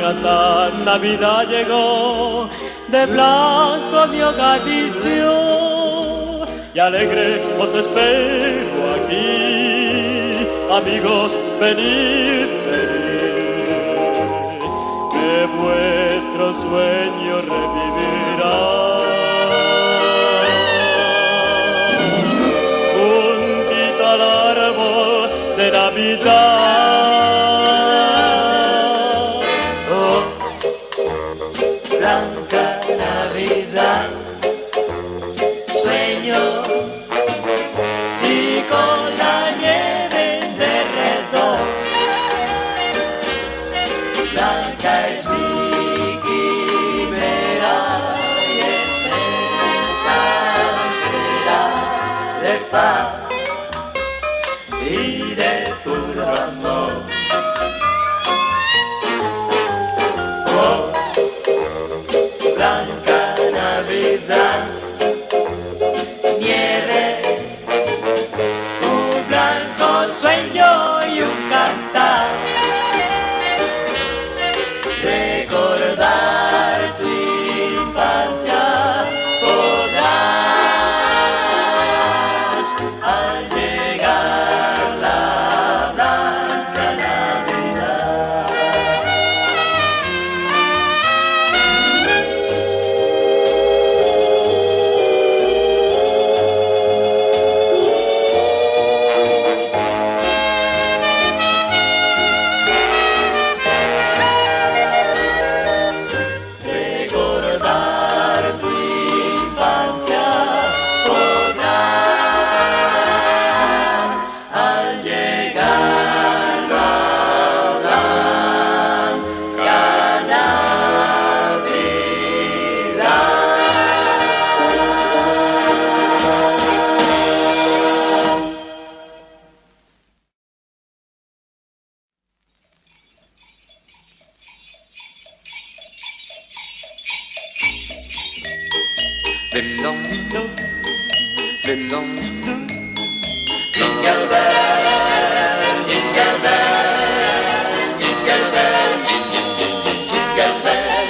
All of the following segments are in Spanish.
albornoz. Navidad llegó, de blanco mi hogar vistió, y alegre os espero aquí, amigos, venid, venid, que vuestro sueño revivirá. Juntito al árbol de Navidad. Oh, blanca Navidad, sueño y con la nieve en derredor. Blanca es mi quimera y esperanza de paz y de puro amor. Oh, blanca Navidad, nieve, un blanco sueño y un cantar. Recordar tu infancia podrás al llegar la blanca Navidad. Recordar tu infancia podrás al llegar la blanca Navidad. Ding dong ding dong, ding dong ding dong. Jingle bell, jingle bell, jingle bell, jing jing jing jing, jingle bell,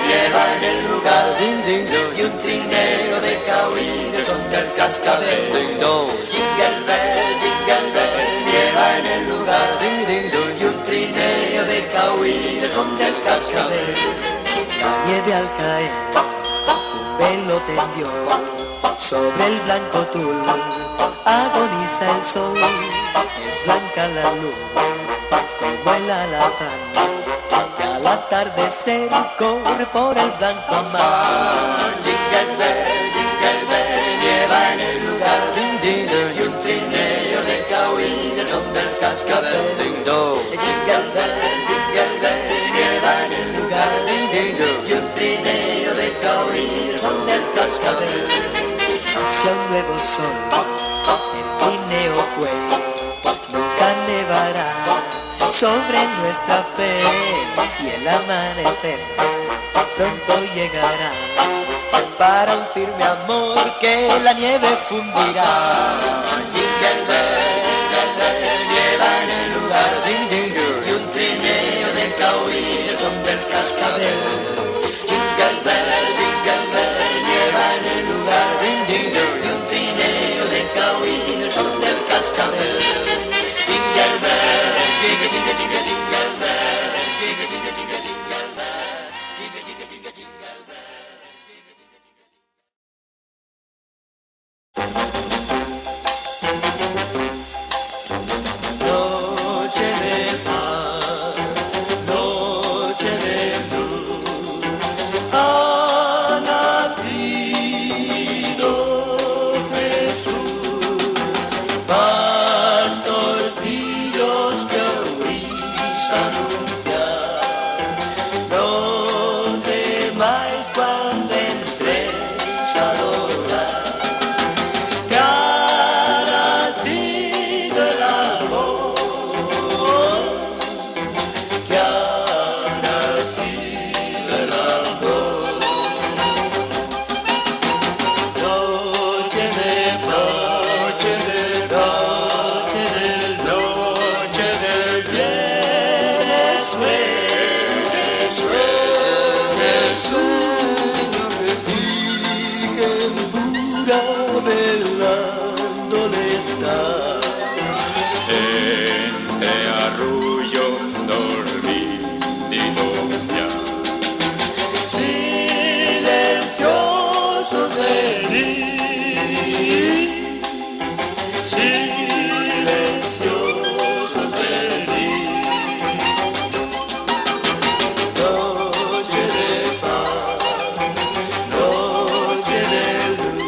lleva en el lugar Ding ding dong, y un trineo de cahuines son del cascabel. ding dong, Jingle bell, lleva en el lugar ding ding dong. y un trineo de cahuines son del cascabel. La nieve al caer, un velo tendió sobre el blanco tul. Agoniza el sol, es blanca la luz, como el alazán, que al atardecer corre por el blanco mar. Jingle bell, lleva en el lugar Ding ding dong, y un trineo de cahuines son del cascabel. ding dong, Jingle bell, lleva en el lugar ding ding dong. y un trineo de cahuines son del cascabel. Hacia un nuevo sol, el trineo fue, nunca nevará sobre nuestra fe, y el amanecer pronto llegará para un firme amor que la nieve fundirá. Jingle bell, lleva en el lugar Ding ding dong, y un trineo de cahuines son del cascabel. Jingle bell, lleva en el lugar ding ding dong. y un trineo de cahuines son del cascabel. Jingle bell, jingle jingle jingle jingle bell, jingle jingle jingle jingle bell, jingle jingle jingle jingle bell. Noche de paz, noche de luz, ha nacido Jesús, pastorcillos que oís el sueño refugio en pura velándole está. Entre arrullo dormido ya. Silenciosos venir, silenciosos venir. Noche de paz, noche de luz.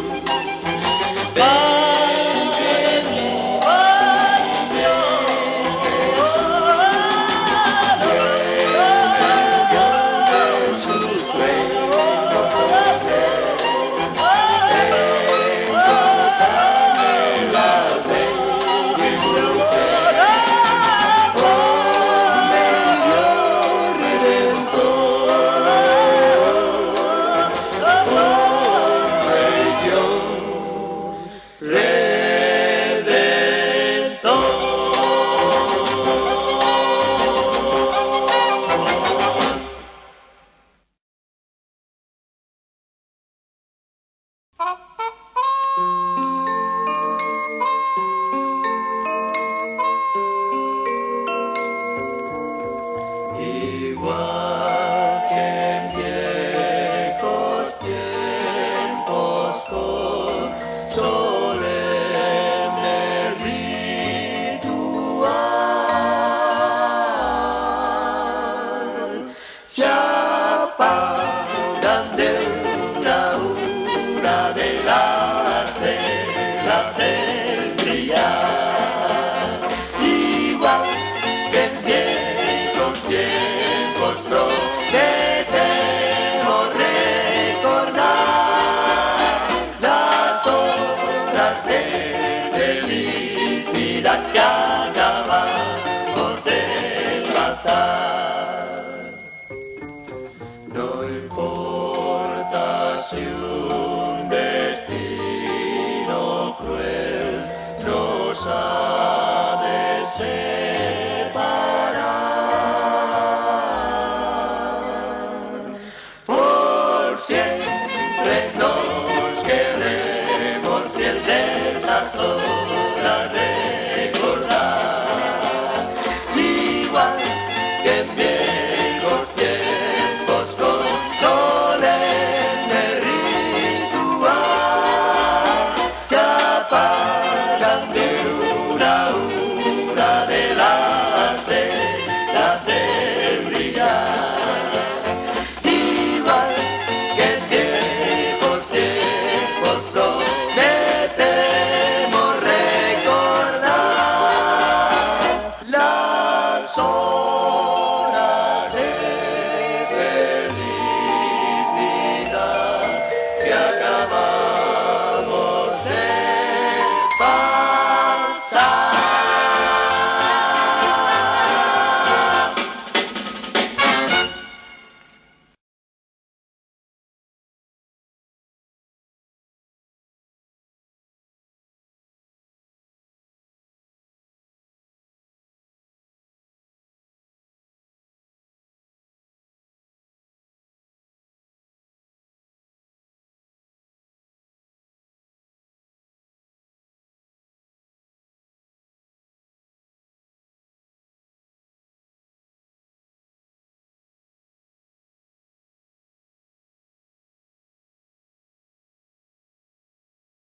Igual que en viejos tiempos con solemne ritual se apaga